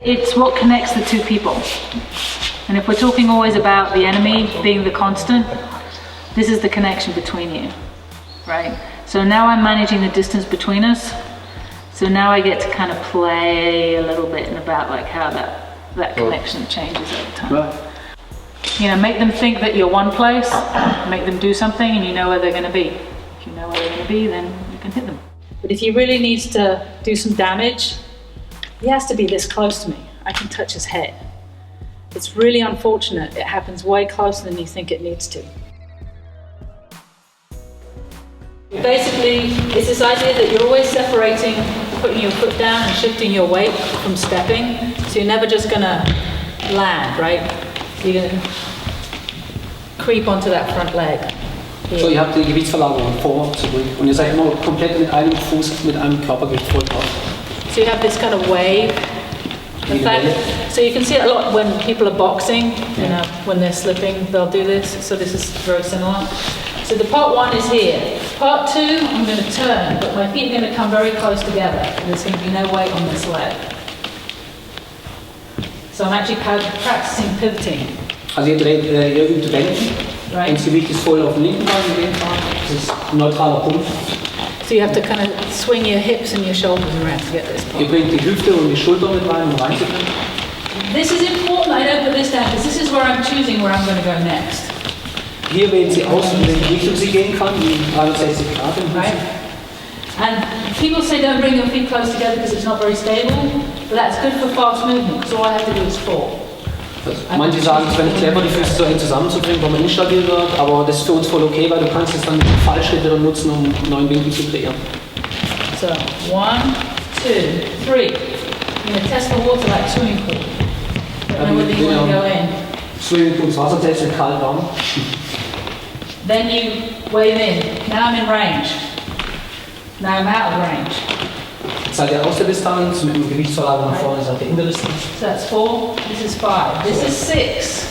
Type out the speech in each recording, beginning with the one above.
It's what connects the two people. And if we're talking always about the enemy being the constant, this is the connection between you, right? So now I'm managing the distance between us. So now I get to kind of play a little bit and about like how that connection changes over time. Right. You know, make them think that you're one place, make them do something and you know where they're going to be. If you know where they're going to be, then you can hit them. But if he really needs to do some damage, he has to be this close to me. I can touch his head. It's really unfortunate. It happens way closer than you think it needs to. Basically, it's this idea that you're always separating, putting your foot down and shifting your weight from stepping. So you're never just going to land, right? You're going to creep onto that front leg. Here. So, ihr habt die Gewichtsverlagerung vor, zurück und ihr seid immer komplett mit einem Fuß, mit einem Körpergewicht voll drauf. So you have this kind of wave. In fact, so you can see it a lot when people are boxing, you know, when they're slipping, they'll do this. So this is very similar. So the part one is here. Part two, I'm going to turn, but my feet are going to come very close together. There's going to be no weight on this leg. So I'm actually practicing pivoting. Also ihr übt Wenden, right. Und das Gewicht ist voll auf dem linken Bein in dem Fall. Das ist ein neutraler Punkt. So you have to kind of swing your hips and your shoulders around to get this part. Ihr bringt die Hüfte und die Schulter mit rein, um reinzukommen. This is important, I don't put this down, because this is where I'm choosing where I'm going to go next. Hier wählt sie aus, in welche Richtung sie gehen kann, die 360 Grad im Right? And people say don't bring your feet close together because it's not very stable, but that's good for fast movement, because all I have to do is fall. Manche sagen, es wäre nicht clever, die Füße so eng zusammenzubringen, weil man instabil wird, aber das ist für uns voll okay, weil du kannst es dann mit dem Fallschritt wieder nutzen, um einen neuen Winkel zu kreieren. So, 1, 2, 3. You're going to test the water like swimming pool. Don't know whether you want to go in. Swimming pool, das Wasser testen, kalt, warm. Then you wave in. Now I'm in range. Now I'm out of range. Seid ihr aus der Distanz, mit dem Gewichtsverlagerung nach vorne, seid ihr in der Distanz. So that's 4, this is 5, this is 6.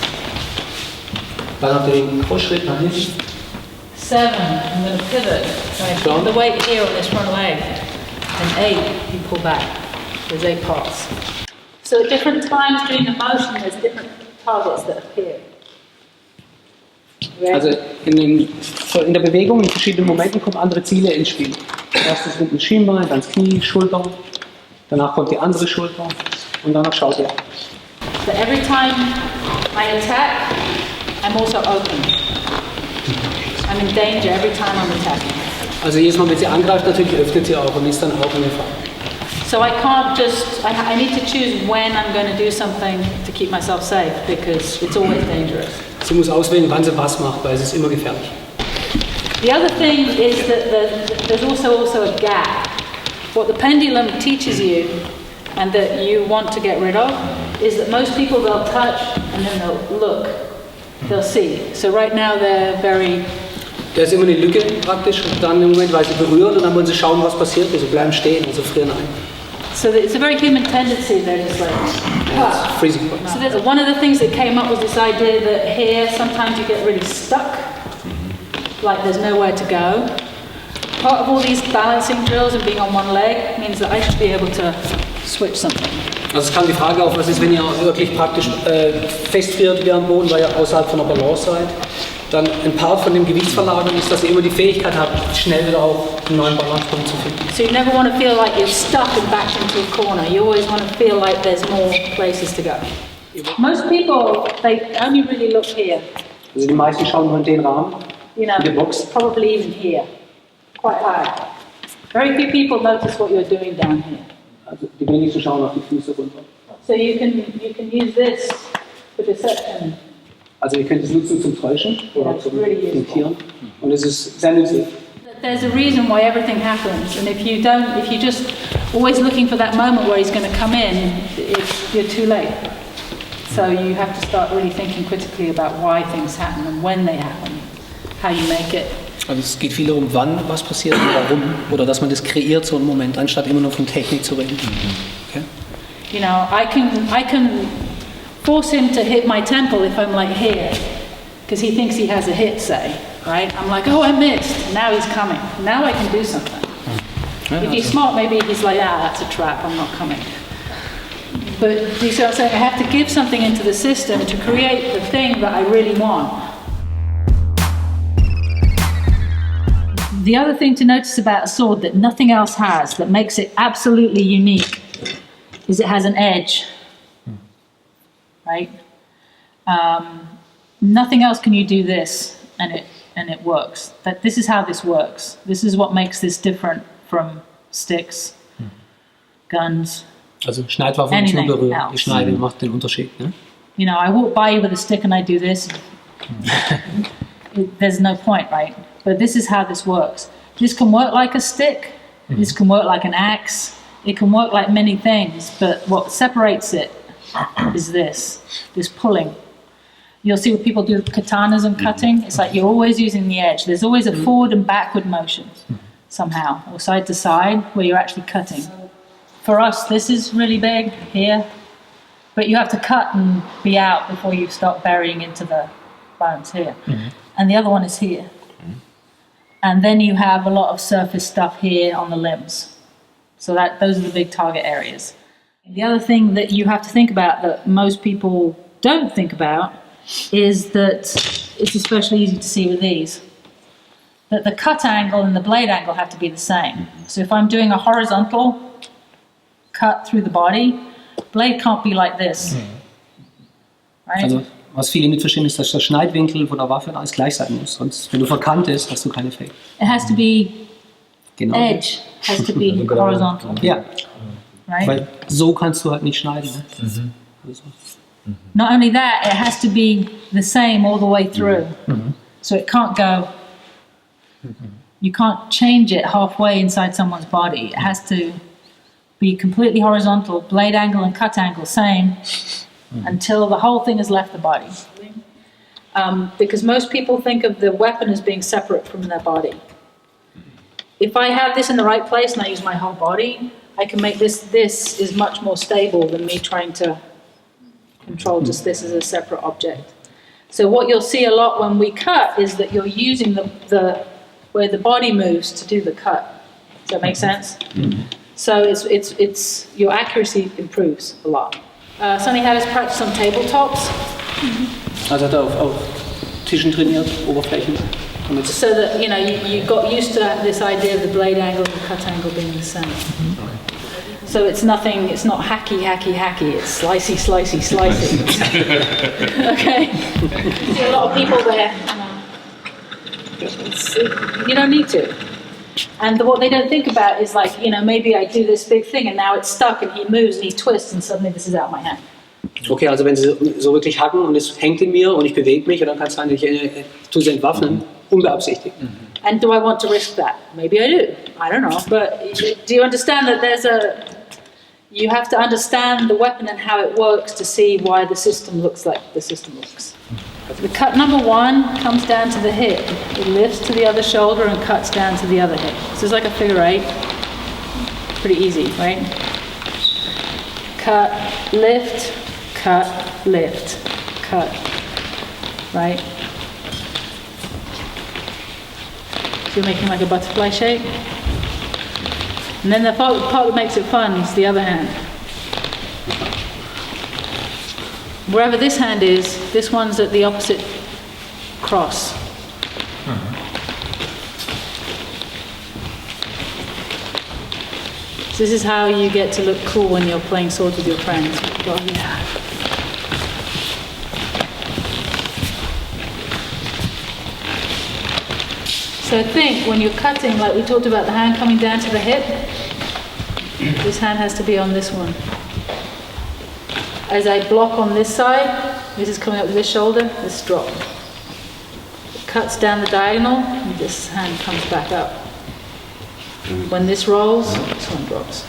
Dann habt ihr den Ausschritt nach hinten. 7, I'm going to pivot. So I put the weight here on this front leg. And 8, you pull back. There's 8 parts. So at different times during the motion, there's different targets that appear. Also in der Bewegung, in verschiedenen Momenten kommen andere Ziele ins Spiel. Erstes unten das Schienbein, dann das Knie, Schulter, danach kommt die andere Schulter und danach schaut ihr. So every time I attack, I'm also open. I'm in danger every time I'm attacking. Also jedes Mal, wenn sie angreift, natürlich öffnet sie auch und ist dann auch in Gefahr. So I can't just, I need to choose when I'm going to do something to keep myself safe, because it's always dangerous. Sie muss auswählen, wann sie was macht, weil es ist immer gefährlich. The other thing is that there's also a gap. What the pendulum teaches you, and that you want to get rid of, is that most people, they'll touch and then they'll look, they'll see. So right now they're very... Da ist immer eine Lücke praktisch und dann im Moment, weil sie berühren und dann wollen sie schauen, was passiert, also bleiben stehen, also frieren ein. So it's a very human tendency, they're just like, It's freezing point. So one of the things that came up was this idea that here sometimes you get really stuck, like there's nowhere to go. Part of all these balancing drills and being on one leg means that I should be able to switch something. Also es kam die Frage auf, was ist, wenn ihr wirklich praktisch festfriert wie am Boden, weil ihr außerhalb von der Balance seid. Dann ein Part von dem Gewichtsverlagern ist, dass ihr immer die Fähigkeit habt, schnell wieder auch einen neuen Balancepunkt zu finden. So you never want to feel like you're stuck and backed into a corner. You always want to feel like there's more places to go. Most people, they only really look here. Also die meisten schauen nur in den Rahmen, you know, in der Box. Probably even here, quite high. Very few people notice what you're doing down here. Also die wenigsten schauen auf die Füße runter. So you can use this for deception. Also ihr könnt es nutzen zum Täuschen oder zum Imitieren und es ist sehr nützlich. There's a reason why everything happens, and if you just always looking for that moment where he's going to come in, you're too late. So you have to start really thinking critically about why things happen and when they happen, how you make it. Also es geht viel darum, wann was passiert und warum, oder dass man das kreiert, so einen Moment, anstatt immer nur von Technik zu reden. Okay? You know, I can force him to hit my temple if I'm like here, because he thinks he has a hit, say, right? I'm like, oh, I missed. Now he's coming. Now I can do something. If he's smart, maybe he's like, ah, that's a trap. I'm not coming. But you see what I'm saying? I have to give something into the system to create the thing that I really want. The other thing to notice about a sword that nothing else has, that makes it absolutely unique, is it has an edge, right? Nothing else can you do this and it works. This is how this works. This is what makes this different from sticks, guns. Also Schneidwaffe muss nur berühren. Die Schneide macht den Unterschied. Ne? You know, I walk by you with a stick and I do this. There's no point, right? But this is how this works. This can work like a stick. This can work like an axe. It can work like many things. But what separates it is this pulling. You'll see what people do with katanas and cutting. It's like you're always using the edge. There's always a forward and backward motion somehow, or side to side, where you're actually cutting. For us, this is really big here, but you have to cut and be out before you start burying into the bones here. And the other one is here. And then you have a lot of surface stuff here on the limbs. So those are the big target areas. The other thing that you have to think about that most people don't think about is that it's especially easy to see with these, that the cut angle and the blade angle have to be the same. So if I'm doing a horizontal cut through the body, blade can't be like this. Right? Also, was viele nicht verstehen, ist, dass der Schneidwinkel von der Waffe alles gleich sein muss. Sonst, wenn du verkannt ist, hast du keine Fähigkeit. It has to be edge, has to be horizontal. Ja, right? weil so kannst du halt nicht schneiden. Ne? Also. Not only that, it has to be the same all the way through. So it can't go, you can't change it halfway inside someone's body. It has to be completely horizontal, blade angle and cut angle same, until the whole thing has left the body. Because most people think of the weapon as being separate from their body. If I have this in the right place and I use my whole body, I can make this is much more stable than me trying to control just this as a separate object. So what you'll see a lot when we cut is that you're using the where the body moves to do the cut. Does that make sense? So it's your accuracy improves a lot. Sonny had us practice on tabletops. Also hat er auf Tischen trainiert, Oberflächen. So that you got used to this idea of the blade angle and the cut angle being the same. So it's not hacky, it's slicey. Okay? You see a lot of people there, you don't need to. And what they don't think about is like, maybe I do this big thing and now it's stuck and he moves and he twists and suddenly this is out my hand. Okay, also wenn sie so wirklich hacken und es hängt in mir und ich bewege mich, dann kann es sein, dass ich tue sie entwaffnen, unbeabsichtigt. And do I want to risk that? Maybe I do. I don't know. But do you understand that you have to understand the weapon and how it works to see why the system looks like the system looks. The cut number 1 comes down to the hip. It lifts to the other shoulder and cuts down to the other hip. This is like a figure 8. Pretty easy, right? Cut, lift, cut, lift, cut, right? So you're making like a butterfly shape. And then the part that makes it fun is the other hand. Wherever this hand is, this one's at the opposite cross. So this is how you get to look cool when you're playing swords with your friends. Oh, yeah. So think, when you're cutting, like we talked about the hand coming down to the hip, this hand has to be on this one. As I block on this side, this is coming up to this shoulder, this drop. It cuts down the diagonal, and this hand comes back up. When this rolls, this one drops.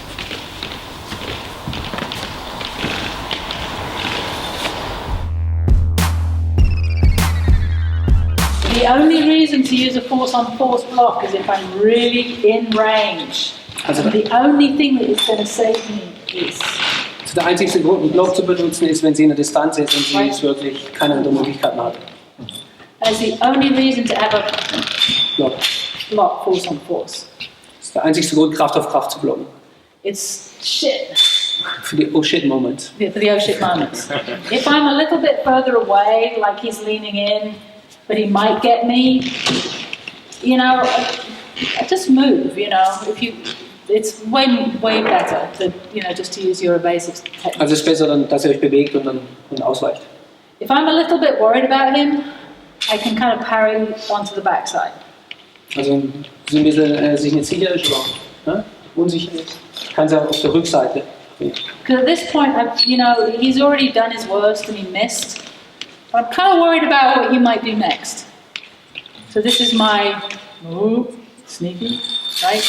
The only reason to use a force-on-force block is if I'm really in range. And the only thing that is going to save me is... Also der einzige Grund, einen Block zu benutzen, ist, wenn sie in der Distanz ist und sie wirklich keine andere Möglichkeiten hat. That's the only reason to ever block force-on-force. Das ist der einzigste Grund, Kraft auf Kraft zu blocken. It's shit. Für die oh shit moments. For the oh shit moments. If I'm a little bit further away, like he's leaning in, but he might get me, you know, just move, you know. It's way better to, you know, just to use your evasive technique. Also es ist besser, dann, dass ihr euch bewegt und dann ausweicht. If I'm a little bit worried about him, I can kind of parry onto the backside. Also so ein bisschen sich nicht sicher ist oder ne? Unsicher ist, kann sie auch auf der Rückseite. Because at this point, you know, he's already done his worst and he missed. But I'm kind of worried about what he might do next. So this is my sneaky, right?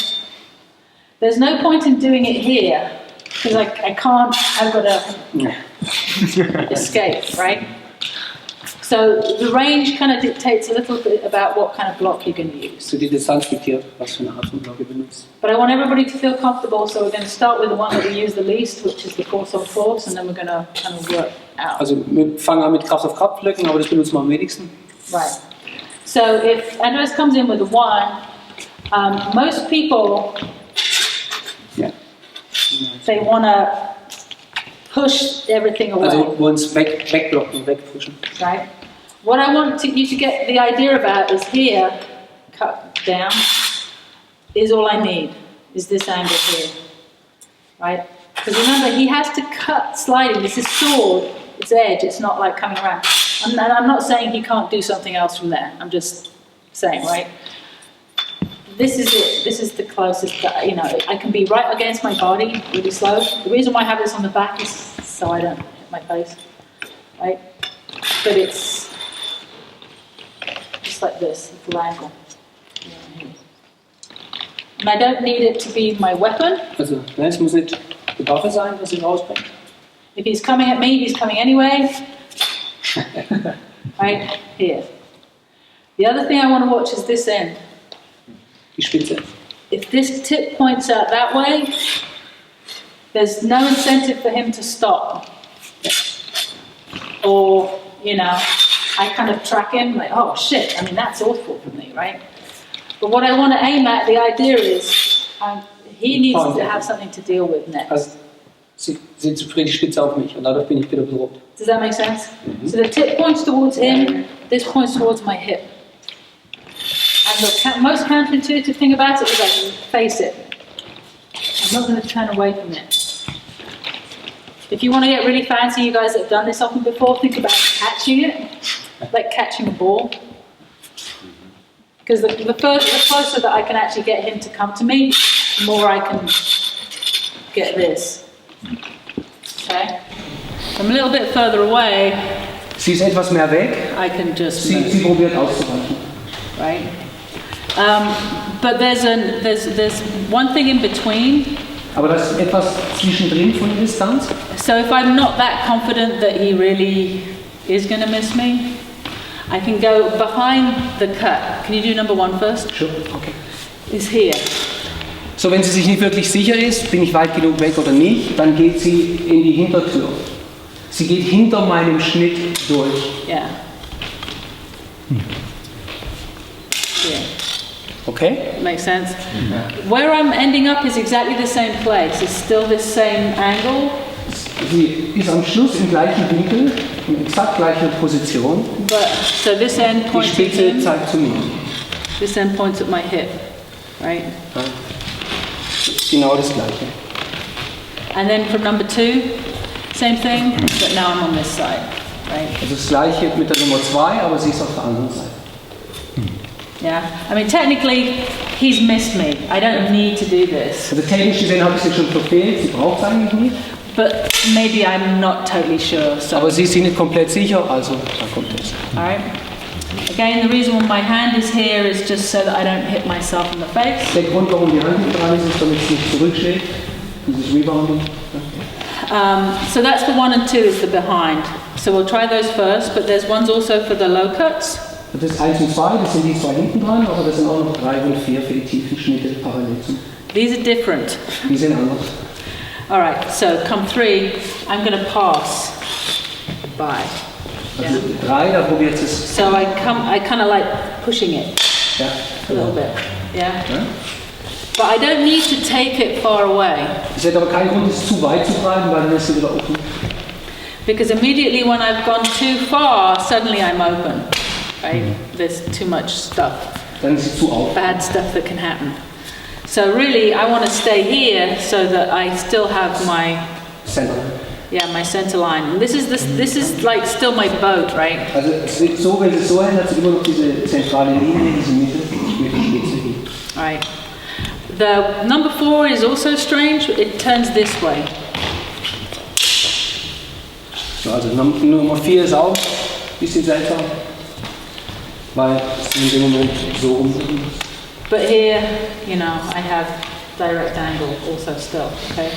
There's no point in doing it here because I can't. I've got to escape, right? So the range kind of dictates a little bit about what kind of block you're going to use. So die Distanz diktiert, was für eine Art von Block ihr benutzt. But I want everybody to feel comfortable, so we're going to start with the one that we use the least, which is the force on force, and then we're going to kind of work out. Also wir fangen an mit Kraft auf Kraft Blöcken, aber das benutzen wir am wenigsten. Right. So if Andres comes in with a 1, most people, they want to push everything away. Also wollen es wegblocken, wegpushen. Right? What I want you to get the idea about is here, cut down, is all I need, is this angle here. Right? Because remember, he has to cut sliding. This is sword, it's edge, it's not like coming around. And I'm not saying he can't do something else from there. I'm just saying, right? This is it. This is the closest that, you know, I can be right against my body, really slow. The reason why I have this on the back is so I don't hit my face, right? But it's just like this, a full angle. And I don't need it to be my weapon. Also, ne, es muss nicht die Waffe sein, was ich rausbringe. If he's coming at me, he's coming anyway. Right here. The other thing I want to watch is this end. Die Spitze. If this tip points out that way, there's no incentive for him to stop. Or, you know, I kind of track him like, oh shit, I mean, that's awful for me, right? But what I want to aim at, the idea is, he needs to have something to deal with next. Also, sie zufrieden die Spitze auf mich und dadurch bin ich wieder bedroht. Does that make sense? So the tip points towards him, this points towards my hip. And the most counterintuitive thing about it is I can face it. I'm not going to turn away from it. If you want to get really fancy, you guys that have done this often before, think about catching it, like catching a ball. Because the closer that I can actually get him to come to me, the more I can get this. Okay? I'm a little bit further away. Sie ist etwas mehr weg. I can just Sie probiert auszuweichen. right? But there's one thing in between. Aber das ist etwas zwischendrin von der Distanz. So if I'm not that confident that he really is going to miss me, I can go behind the cut. Can you do number 1 first? Sure, okay. Is here. So, wenn sie sich nicht wirklich sicher ist, bin ich weit genug weg oder nicht, dann geht sie in die Hintertür. Sie geht hinter meinem Schnitt durch. Yeah. Yeah. Okay? Makes sense. Where I'm ending up is exactly the same place. It's still this same angle. Sie ist am Schluss im gleichen Winkel, in exakt gleicher Position. But so this end Die points at Spitze him. zeigt zu mir. This end points at my hip, right? Ja. Genau das Gleiche. And then from number 2, same thing, but now I'm on this side, right? Also das Gleiche mit der Nummer 2, aber sie ist auf der anderen Seite. Yeah, I mean technically he's missed me. I don't need to do this. Also technisch gesehen habe ich sie schon verfehlt, sie braucht es eigentlich nicht. But maybe I'm not totally sure. So, Aber sie ist sich nicht komplett sicher, also da kommt es. all right. Again, the reason why my hand is here is just so that I don't hit myself in the face. Der Grund, warum die Hand nicht dran ist, ist, damit es nicht zurückschlägt. Dieses Rebounding. So that's the 1 and 2 is the behind. So we'll try those first, but there's ones also for the low cuts. Das ist 1 und 2, das sind die 2 hinten dran, aber das sind auch noch 3 und 4 für die tiefen Schnitte parallel zu. These are different. Die sind anders. All right, so come 3, I'm going to pass by. Also 3, da probiert es. So I kind of like pushing it Ja, a little bit. Yeah. Ja. But I don't need to take it far away. Es hätte aber keinen Grund, es zu weit zu treiben, weil dann ist sie wieder offen. Because immediately when I've gone too far, suddenly I'm open. Right? There's too much stuff. Dann ist sie zu auf. Bad stuff that can happen. So really, I want to stay here so that I still have my Center. Yeah, my center line. And this is like still my boat, right? Also so, wenn es so hält, hat sie immer noch diese zentrale Linie, diese Mitte, die Spitze hier. Right. The number 4 is also strange. It turns this way. So, also Nummer 4 ist auch ein bisschen seltsam, weil sie in dem Moment so rumdrehen. But here, you know, I have direct angle also still, okay?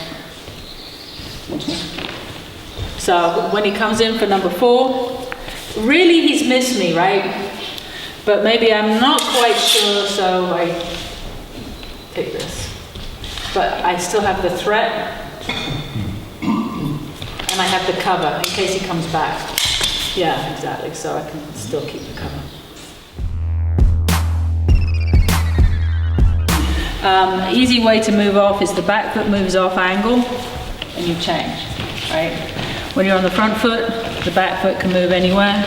So when he comes in for number 4, really he's missed me, right? But maybe I'm not quite sure, so I take this. But I still have the threat, and I have the cover in case he comes back. Yeah, exactly, so I can still keep the cover. Easy way to move off is the back foot moves off angle, and you change, right? When you're on the front foot, the back foot can move anywhere,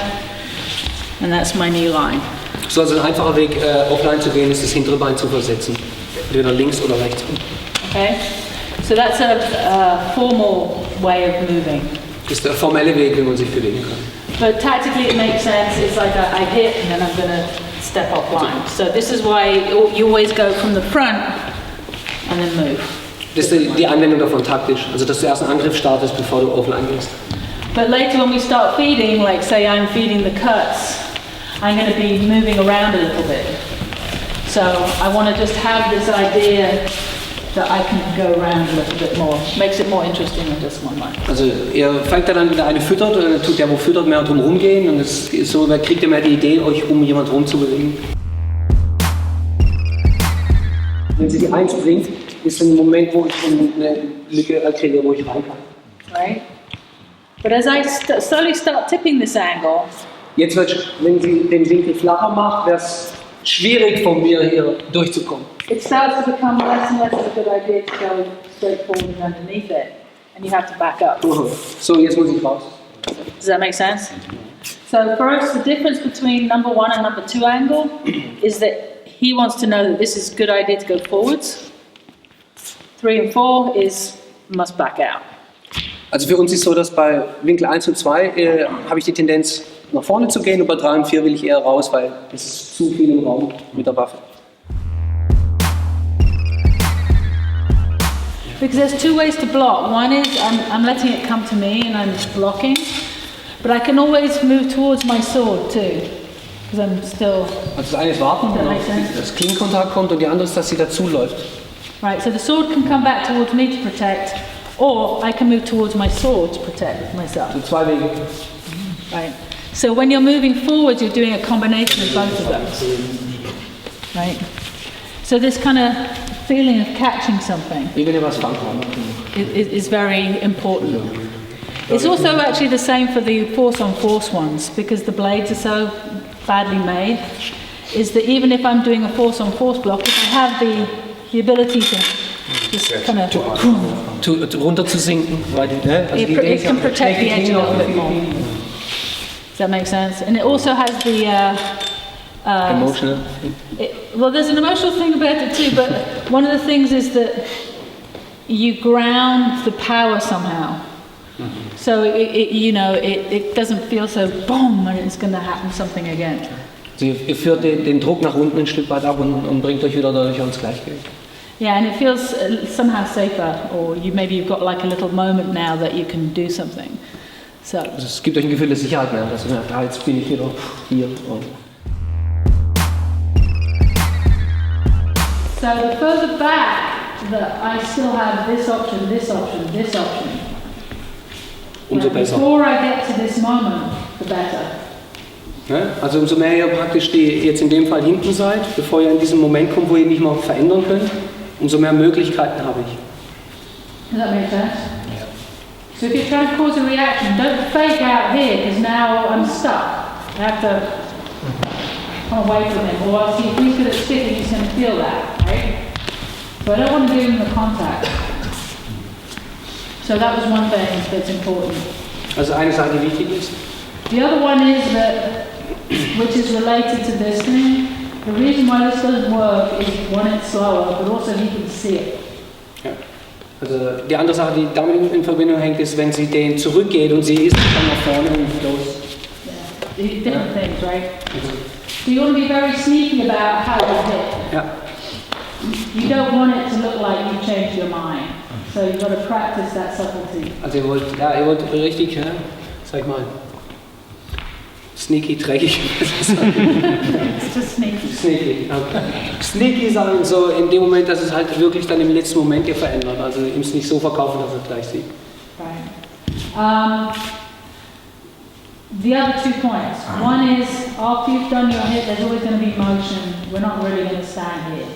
and that's my knee line. So, also ein einfacher Weg, offline zu gehen, ist das hintere Bein zu versetzen. Entweder links oder rechts. Okay, so that's a formal way of moving. Das ist der formelle Weg, wie man sich bewegen kann. But tactically it makes sense. It's like I hit and then I'm going to step offline. So this is why you always go from the front and then move. Das ist die Anwendung davon taktisch, also dass du erst einen Angriff startest, bevor du offline gehst. But later when we start feeding, like say I'm feeding the cuts, I'm going to be moving around a little bit. So I want to just have this idea that I can go around a little bit more. Makes it more interesting than just one line. Also ihr fängt dann an, wenn der eine füttert, und dann tut der, wo füttert, mehr drum rumgehen, und es ist so, dann kriegt ihr mehr die Idee, euch um jemand rumzubewegen. Wenn sie die 1 bringt, ist ein Moment, wo ich eine Lücke kriege, wo ich rein kann. Right? But as I slowly start tipping this angle, Jetzt wird, wenn sie den Winkel flacher macht, wäre es schwierig von mir hier durchzukommen. it starts to become less and less of a good idea to go straight forward and underneath it, and you have to back up. So, jetzt muss ich raus. Does that make sense? So for us, the difference between number 1 and number 2 angle is that he wants to know that this is a good idea to go forwards. 3 and 4 is must back out. Also für uns ist so, dass bei Winkel 1 und 2 habe ich die Tendenz, nach vorne zu gehen, und bei 3 und 4 will ich eher raus, weil es ist zu viel im Raum mit der Waffe. Because there's 2 ways to block. One is I'm letting it come to me and I'm blocking, but I can always move towards my sword too, because I'm still. Also das eine ist warten, dass Klingenkontakt kommt, und die andere ist, dass sie dazuläuft. Right, so the sword can come back towards me to protect, or I can move towards my sword to protect myself. So 2 Wege. Right. So when you're moving forward, you're doing a combination of both of those. Right. So this kind of feeling of catching something Wie wenn ihr was fangt. is very important. It's also actually the same for the force-on-force ones, because the blades are so badly made, is that even if I'm doing a force-on-force block, if I have the ability to just kind of... runter zu sinken. Weil it can protect the edge a little bit more. Does that make sense? And it also has the... Emotional. Well, there's an emotional thing about it too, but one of the things is that you ground the power somehow. So it doesn't feel so boom and it's going to happen something again. Also ihr führt den Druck nach unten ein Stück weit ab und bringt euch wieder dadurch ans Gleichgewicht. Yeah, and it feels somehow safer, or maybe you've got like a little moment now that you can do something. So. Also es gibt euch ein Gefühl der Sicherheit mehr, dass ihr merkt, jetzt bin ich wieder hier. So the further back that I still have this option, this option, this option. Umso besser. Before I get to this moment, the better. Ja, also umso mehr ihr praktisch jetzt in dem Fall hinten seid, bevor ihr in diesen Moment kommt, wo ihr nicht mehr verändern könnt, umso mehr Möglichkeiten habe ich. Does that make sense? Yeah. So if you're trying to cause a reaction, don't fake out here, because now I'm stuck. I have to come away from him, or else if he's good at spitting, he's going to feel that, right? So I don't want to give him the contact. So that was one thing that's important. Also eine Sache, die wichtig ist. The other one is that, which is related to this thing, the reason why this doesn't work is one, it's slower, but also he can see it. Ja. Also die andere Sache, die damit in Verbindung hängt, ist, wenn sie den zurückgeht und sie ist dann nach vorne und los. Yeah, different things, right? So you want to be very sneaky about how you hit. Ja. You don't want it to look like you've changed your mind. So you've got to practice that subtlety. Also ihr wollt richtig, ja, sag mal, sneaky, dreckig. It's just sneaky. Sneaky, okay. Sneaky sein so in dem Moment, dass es halt wirklich dann im letzten Moment hier verändert. Also ihm es nicht so verkaufen, dass er gleich sieht. Right. The other 2 points. One is, after you've done your hit, there's always going to be motion. We're not really going to stand here.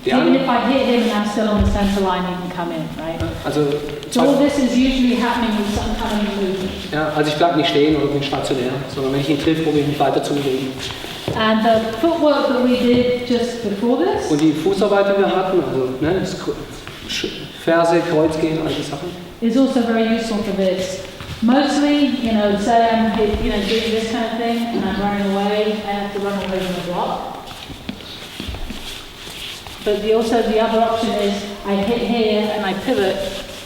Even if I hit him and I'm still on the center line, he can come in, right? Also, so all this is usually happening with some kind of movement. Ja, also ich bleibe nicht stehen oder bin stationär, sondern wenn ich ihn treffe, probiere ich mich weiter zu bewegen. And the footwork that we did just before this. Und die Fußarbeit, die wir hatten, also ne, Ferse, Kreuz gehen, all die Sachen. Is also very useful for this. Mostly, say I'm doing this kind of thing and I'm running away, I have to run away from the block. But the other option is I hit here and I pivot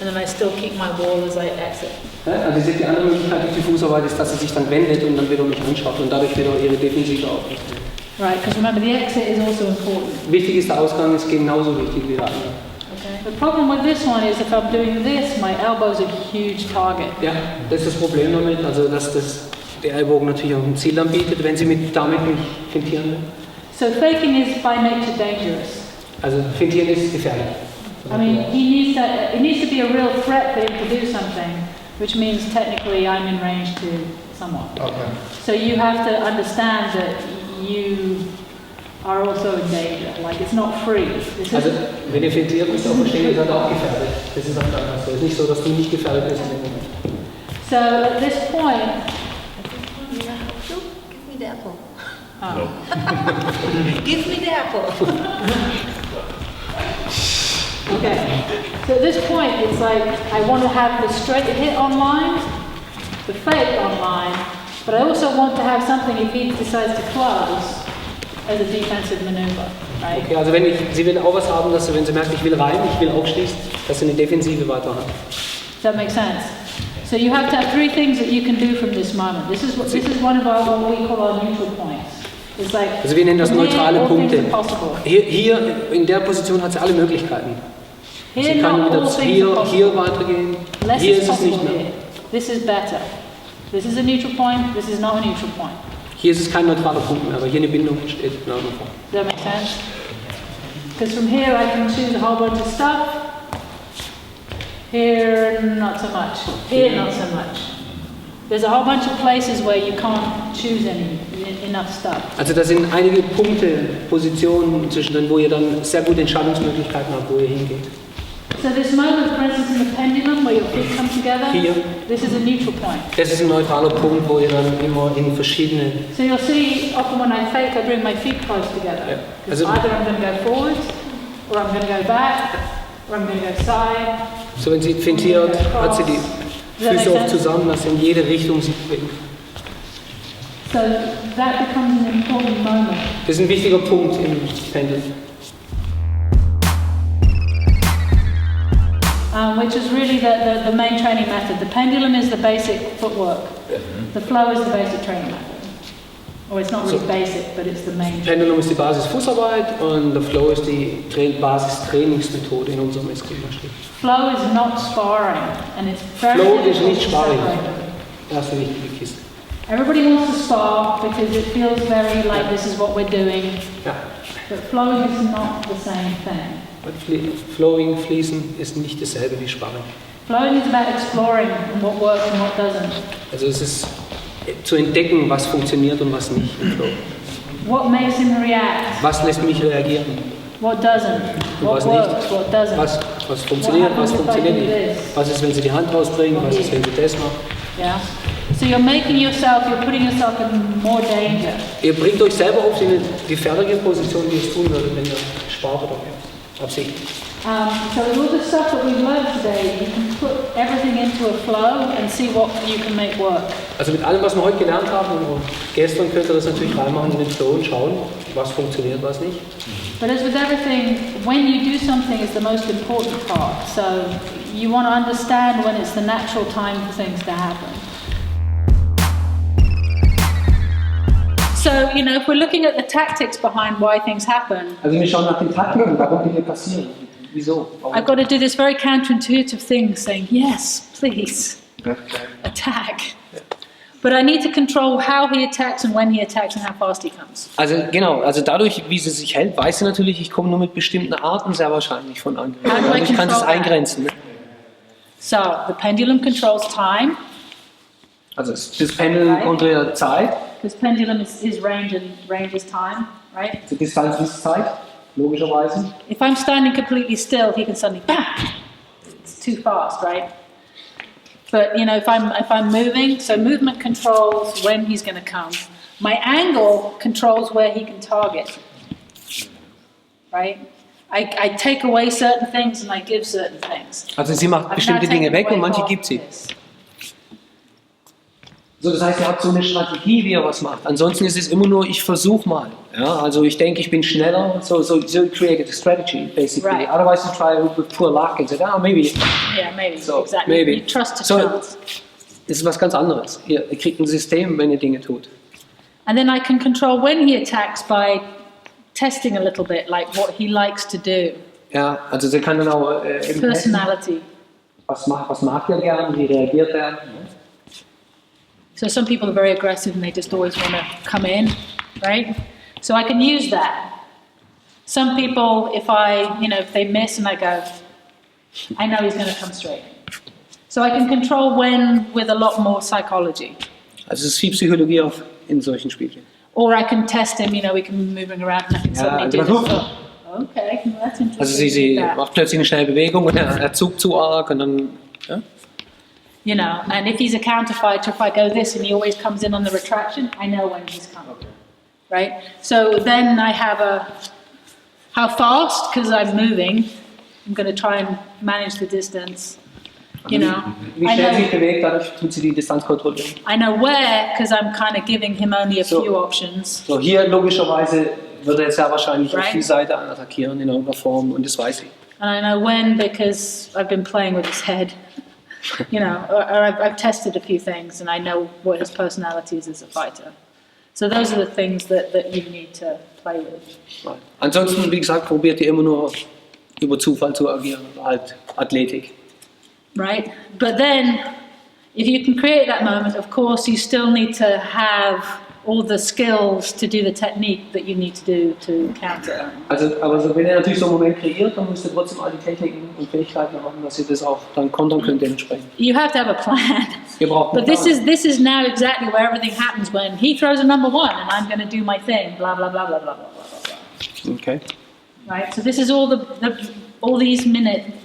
and then I still keep my wall as I exit. Ja, also die andere Möglichkeit durch die Fußarbeit ist, dass sie sich dann wendet und dann wieder mich anschaut und dadurch wieder ihre Defensive aufrichtet. Right, because remember the exit is also important. Wichtig ist, der Ausgang ist genauso wichtig wie der andere. Okay. The problem with this one is if I'm doing this, my elbow's a huge target. Ja, das ist das Problem damit, also dass der Ellbogen natürlich auch ein Ziel anbietet, wenn sie damit mich fintieren will. So faking is by nature dangerous. Also fintieren ist gefährlich. I mean, it needs to be a real threat for him to do something, which means technically I'm in range to someone. Okay. So you have to understand that you are also in danger. Like it's not free. Also wenn ihr fintiert, müsst ihr auch verstehen, ihr seid auch gefährdet. Das ist auch anders. Es ist nicht so, dass du nicht gefährdet bist in dem Moment. So at this point, give me the apple. Oh. Give me the apple. Okay, so at this point it's like I want to have the straight hit online, the fake online, but I also want to have something if he decides to close as a defensive maneuver, right? Okay, also sie will auch was haben, dass wenn sie merkt, ich will rein, ich will aufschließen, dass sie eine Defensive weiter hat. Does that make sense? So you have to have 3 things that you can do from this moment. This is one of what we call our neutral points. It's like, also wir nennen das neutrale Punkte. Here Hier in der Position hat sie alle Möglichkeiten. Here Sie kann not wieder all things hier weitergehen. Less Hier is ist es nicht possible mehr. here. This is better. This is a neutral point, this is not a neutral point. Hier ist es kein neutraler Punkt mehr, aber hier eine Bindung steht in irgendeiner Form. Does that make sense? Because from here I can choose a whole bunch of stuff. Here, not so much. Here, not so much. There's a whole bunch of places where you can't choose enough stuff. Also da sind einige Punkte, Positionen zwischendrin, wo ihr dann sehr gute Entscheidungsmöglichkeiten habt, wo ihr hingeht. So this moment, for instance, in the pendulum, where your feet come together, Hier. this is a neutral point. Das ist ein neutraler Punkt, wo ihr dann immer in verschiedene... So you'll see, often when I fake, I bring my feet close together. Ja. Because either I'm going to go forward, or I'm going to go back, or I'm going to go side. So wenn sie fintiert, hat sie die Füße auch zusammen, dass sie in jede Richtung sich bewegen. So that becomes an important moment. Das ist ein wichtiger Punkt im Pendel. Which is really the main training method. The pendulum is the basic footwork. The flow is the basic training method. Or it's not really basic, but it's the main. Pendulum ist die Basis Fußarbeit und der Flow ist die Basis-Trainingsmethode in unserem Eskrima-Stil. Flow is not sparring, and it's very Flow ist difficult nicht to Sparring. separate them. Das ist eine wichtige Kiste. Everybody wants to spar because it feels very like this is what we're doing. Ja. But flowing is not the same thing. Flowing, fließen ist nicht dasselbe wie Sparring. Flowing is about exploring what works and what doesn't. Also es ist zu entdecken, was funktioniert und was nicht im Flow. What makes him react? Was lässt mich reagieren? What doesn't? Und What was works? nicht? What doesn't? Was funktioniert, was funktioniert nicht? this? Was ist, wenn sie die Hand rausbringen? Was ist, wenn sie das macht? Yeah. So you're putting yourself in more danger. Ihr bringt euch selber auf die gefährliche Position, die es tun würde, wenn ihr spart oder absichtlich. So with all the stuff that we've learned today, you can put everything into a flow and see what you can make work. Also mit allem, was wir heute gelernt haben und gestern, könnt ihr das natürlich reinmachen in den Flow und schauen, was funktioniert, was nicht. But as with everything, when you do something is the most important part. So you want to understand when it's the natural time for things to happen. So, you know, if we're looking at the tactics behind why things happen, Also wir schauen nach den Taktiken, warum Dinge passieren. Wieso? Warum? I've got to do this very counterintuitive thing saying, yes, please, attack. But I need to control how he attacks and when he attacks and how fast he comes. Also genau, also dadurch, wie sie sich hält, weiß sie natürlich, ich komme nur mit bestimmten Arten sehr wahrscheinlich von Angriffen. How do I Also ich kann es control that? eingrenzen. Ne? So, the pendulum controls time, Also das Pendel kontrolliert Zeit, because pendulum is range and range is time, right? die Distanz ist Zeit, logischerweise. If I'm standing completely still, he can suddenly, bam! It's too fast, right? But you know, if I'm moving, so movement controls when he's going to come. My angle controls where he can target, right? I take away certain things and I give certain things. Also sie macht I'm bestimmte not Dinge taking weg und away manche half gibt sie. this. So, das heißt, ihr habt so eine Strategie, wie ihr was macht. Ansonsten ist es immer nur, ich versuche mal. Ja, also ich denke, ich bin schneller. So you create a strategy, basically. Right. Otherwise you try with poor luck and say, maybe. Yeah, maybe, So, exactly. maybe. You trust a So, chance. das ist was ganz anderes. Ihr kriegt ein System, wenn ihr Dinge tut. And then I can control when he attacks by testing a little bit, like what he likes to do. Ja, also sie kann dann auch eben testen, Personality. was mag er gern, wie reagiert er. So some people are very aggressive and they just always want to come in, right? So I can use that. Some people, if they miss and I go, I know he's going to come straight. So I can control when with a lot more psychology. Also es ist viel Psychologie auch in solchen Spielchen. Or I can test him, we can be moving around and I can suddenly do also this. Okay, well, that's interesting. Also sie that. macht plötzlich eine schnelle Bewegung und er zuckt zu arg und dann... Ja? You know, and if he's a counterfighter, if I go this and he always comes in on the retraction, I know when he's coming, right? So then I have how fast, because I'm moving, I'm going to try and manage the distance, you know. Wie schnell sie sich bewegt, dadurch tut sie die Distanz kontrollieren. I know where, because I'm kind of giving him only a So. few options. So, hier logischerweise wird er jetzt sehr wahrscheinlich auf Right. die Seite attackieren in irgendeiner Form und das weiß ich. And I know when because I've been playing with his head, or I've tested a few things and I know what his personality is as a fighter. So those are the things that you need to play with. Right. Ansonsten, wie gesagt, probiert ihr immer nur über Zufall zu agieren, halt Athletik. Right? But then, if you can create that moment, of course, you still need to have all the skills to do the technique that you need to do to counter. Also wenn ihr natürlich so einen Moment kreiert, dann müsst ihr trotzdem all die Techniken und Fähigkeiten haben, dass ihr das auch dann kontern könnt dementsprechend. You have to have a plan. Ihr braucht einen But Plan. this is now exactly where everything happens when he throws a number one and I'm going to do my thing, blah, blah, blah, blah, blah, blah, blah, blah. Okay. Right? So this is all all these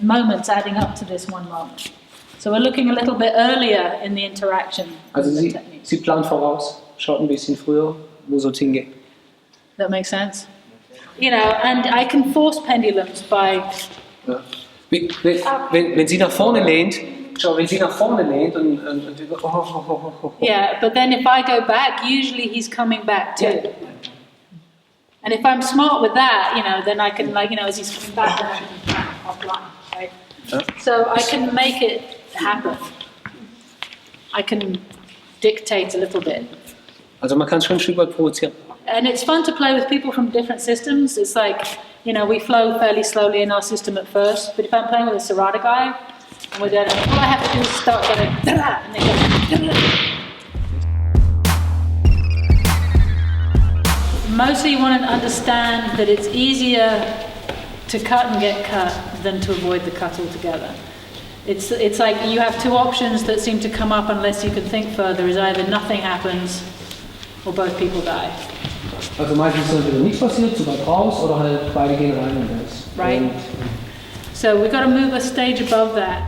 moments adding up to this one moment. So we're looking a little bit earlier in the interaction. Also with the sie technique. plant voraus, schaut ein bisschen früher, wo soll es hingehen. That makes sense? And I can force pendulums by... Ja. Wenn sie nach vorne lehnt, wenn sie nach vorne lehnt und Yeah, but then if I go back, usually he's coming back too. Yeah. And if I'm smart with that, then I can, as he's coming back, then I can back offline, right? Yeah. So I can make it happen. I can dictate a little bit. Also man kann es schon ein Stück weit provozieren. And it's fun to play with people from different systems. It's like, we flow fairly slowly in our system at first, but if I'm playing with a Serrata guy, and we're going, all I have to do is start going, and they go, mostly you want to understand that it's easier to cut and get cut than to avoid the cut altogether. It's like you have two options that seem to come up unless you can think further, is either nothing happens or both people die. Also meistens ist entweder nichts passiert, zu weit raus, oder halt beide gehen rein und das. Right. So we've got to move a stage above that.